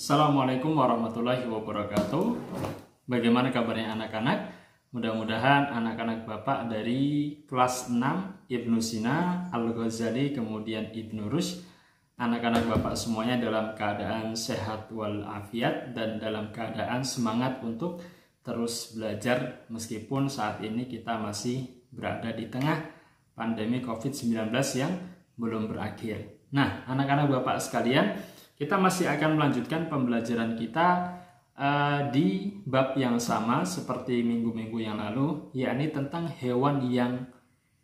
Assalamualaikum warahmatullahi wabarakatuh. Bagaimana kabarnya anak-anak? Mudah-mudahan anak-anak Bapak dari kelas 6 Ibnu Sina, Al-Ghazali, kemudian Ibnu Rushd, anak-anak Bapak semuanya dalam keadaan sehat walafiat dan dalam keadaan semangat untuk terus belajar meskipun saat ini kita masih berada di tengah pandemi COVID-19 yang belum berakhir. Nah, anak-anak Bapak sekalian, kita masih akan melanjutkan pembelajaran kita di bab yang sama seperti minggu-minggu yang lalu, yakni tentang hewan yang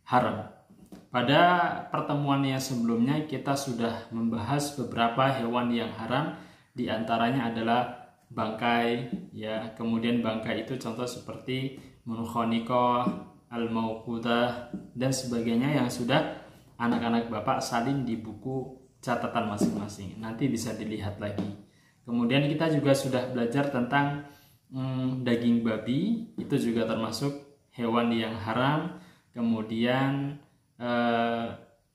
haram. Pada pertemuan yang sebelumnya kita sudah membahas beberapa hewan yang haram, di antaranya adalah bangkai, ya. Kemudian bangkai itu contoh seperti munkhaniqah, al-mauqudah dan sebagainya yang sudah anak-anak Bapak salin di buku catatan masing-masing. Nanti bisa dilihat lagi. Kemudian kita juga sudah belajar tentang daging babi, itu juga termasuk hewan yang haram. Kemudian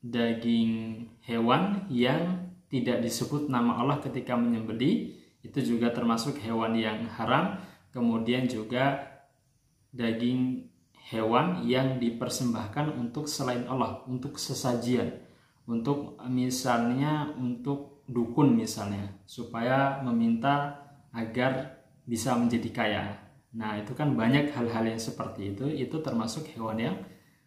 daging hewan yang tidak disebut nama Allah ketika menyembelih, itu juga termasuk hewan yang haram. Kemudian juga daging hewan yang dipersembahkan untuk selain Allah, untuk sesajian, untuk misalnya untuk dukun misalnya, supaya meminta agar bisa menjadi kaya. Nah, itu kan banyak hal-hal yang seperti itu termasuk hewan yang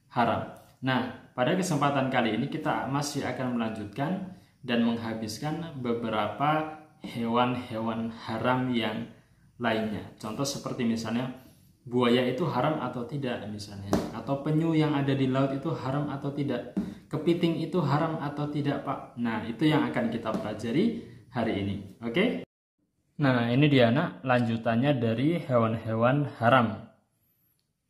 haram. Nah, pada kesempatan kali ini kita masih akan melanjutkan dan menghabiskan beberapa hewan-hewan haram yang lainnya. Contoh seperti misalnya buaya itu haram atau tidak misalnya, atau penyu yang ada di laut itu haram atau tidak, kepiting itu haram atau tidak, Pak. Nah, itu yang akan kita pelajari hari ini. Oke? Nah, ini dia anak lanjutannya dari hewan-hewan haram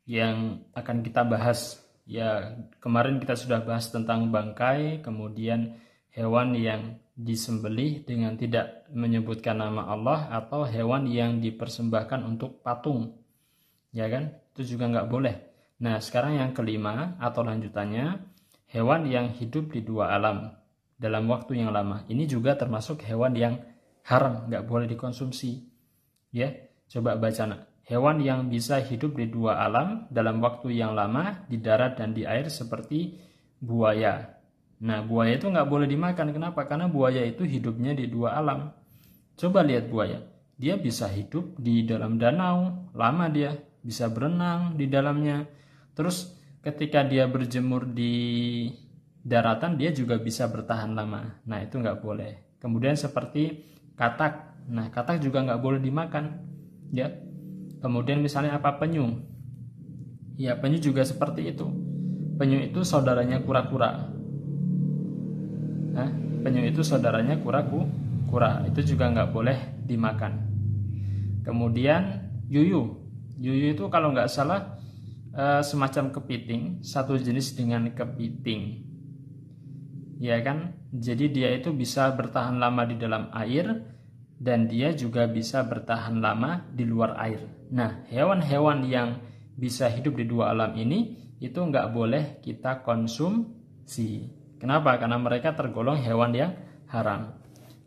yang akan kita bahas. Ya, kemarin kita sudah bahas tentang bangkai, kemudian hewan yang disembelih dengan tidak menyebutkan nama Allah, atau hewan yang dipersembahkan untuk patung. Ya kan? Itu juga nggak boleh. Nah, sekarang yang kelima atau lanjutannya, hewan yang hidup di dua alam dalam waktu yang lama. Ini juga termasuk hewan yang haram, nggak boleh dikonsumsi. Ya, coba baca nak. Hewan yang bisa hidup di dua alam dalam waktu yang lama di darat dan di air seperti buaya. Nah, buaya itu nggak boleh dimakan. Kenapa? Karena buaya itu hidupnya di dua alam. Coba lihat buaya. Dia bisa hidup di dalam danau, lama dia. Bisa berenang di dalamnya. Terus ketika dia berjemur di daratan, dia juga bisa bertahan lama. Nah, itu nggak boleh. Kemudian seperti katak. Nah, katak juga nggak boleh dimakan. Ya. Kemudian misalnya apa? Penyu. Ya, penyu juga seperti itu. Penyu itu saudaranya kura-kura. Nah, penyu itu saudaranya kura-kura. Itu juga nggak boleh dimakan. Kemudian yuyu. Yuyu itu kalau nggak salah semacam kepiting, satu jenis dengan kepiting, ya kan? Jadi dia itu bisa bertahan lama di dalam air dan dia juga bisa bertahan lama di luar air. Nah, hewan-hewan yang bisa hidup di dua alam ini itu nggak boleh kita konsumsi. Kenapa? Karena mereka tergolong hewan yang haram.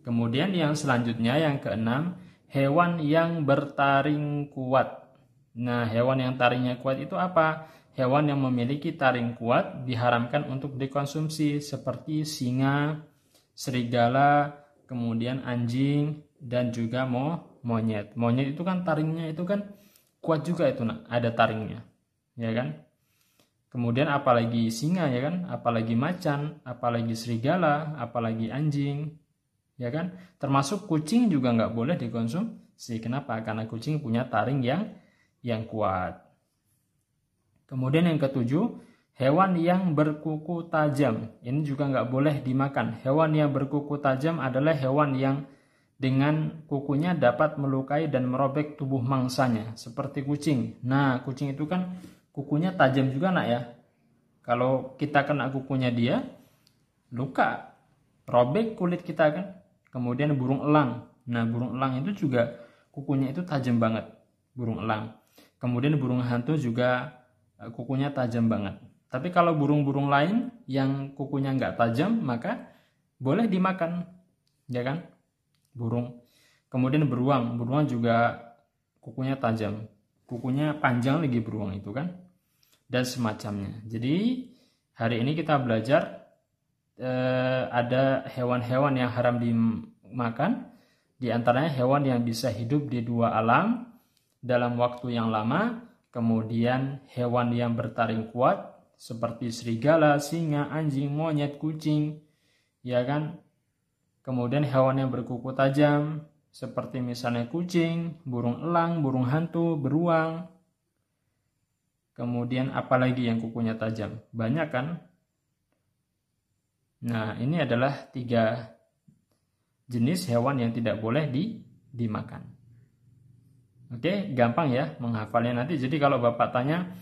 Kemudian yang selanjutnya yang keenam, hewan yang bertaring kuat. Nah, hewan yang taringnya kuat itu apa? Hewan yang memiliki taring kuat diharamkan untuk dikonsumsi seperti singa, serigala, kemudian anjing, dan juga monyet. Monyet itu kan taringnya itu kan kuat juga itu, nak. Ada taringnya, ya kan? Kemudian apalagi singa, ya kan? Apalagi macan, apalagi serigala, apalagi anjing, ya kan? Termasuk kucing juga nggak boleh dikonsumsi. Kenapa? Karena kucing punya taring yang kuat. Kemudian yang ketujuh, hewan yang berkuku tajam. Ini juga nggak boleh dimakan. Hewan yang berkuku tajam adalah hewan yang dengan kukunya dapat melukai dan merobek tubuh mangsanya, seperti kucing. Nah, kucing itu kan kukunya tajam juga, nak, ya. Kalau kita kena kukunya dia, luka, robek kulit kita kan. Kemudian burung elang. Nah, burung elang itu juga kukunya itu tajam banget, burung elang. Kemudian burung hantu juga kukunya tajam banget. Tapi kalau burung-burung lain yang kukunya nggak tajam, maka boleh dimakan, ya kan? Burung Kemudian beruang juga kukunya tajam, kukunya panjang lagi beruang itu kan, dan semacamnya. Jadi hari ini kita belajar ada hewan-hewan yang haram dimakan. Di antaranya hewan yang bisa hidup di dua alam dalam waktu yang lama, kemudian hewan yang bertaring kuat seperti serigala, singa, anjing, monyet, kucing, ya kan? Kemudian hewan yang berkuku tajam seperti misalnya kucing, burung elang, burung hantu, beruang. Kemudian apalagi yang kukunya tajam? Banyak kan? Nah, ini adalah 3 jenis hewan yang tidak boleh dimakan. Oke, gampang ya menghafalnya nanti. Jadi kalau Bapak tanya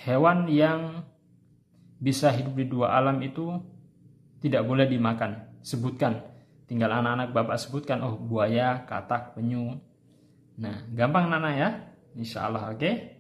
hewan yang bisa hidup di dua alam itu tidak boleh dimakan, sebutkan. Tinggal anak-anak Bapak sebutkan, oh buaya, katak, penyu. Nah, gampang anak-anak ya, insya Allah. Oke.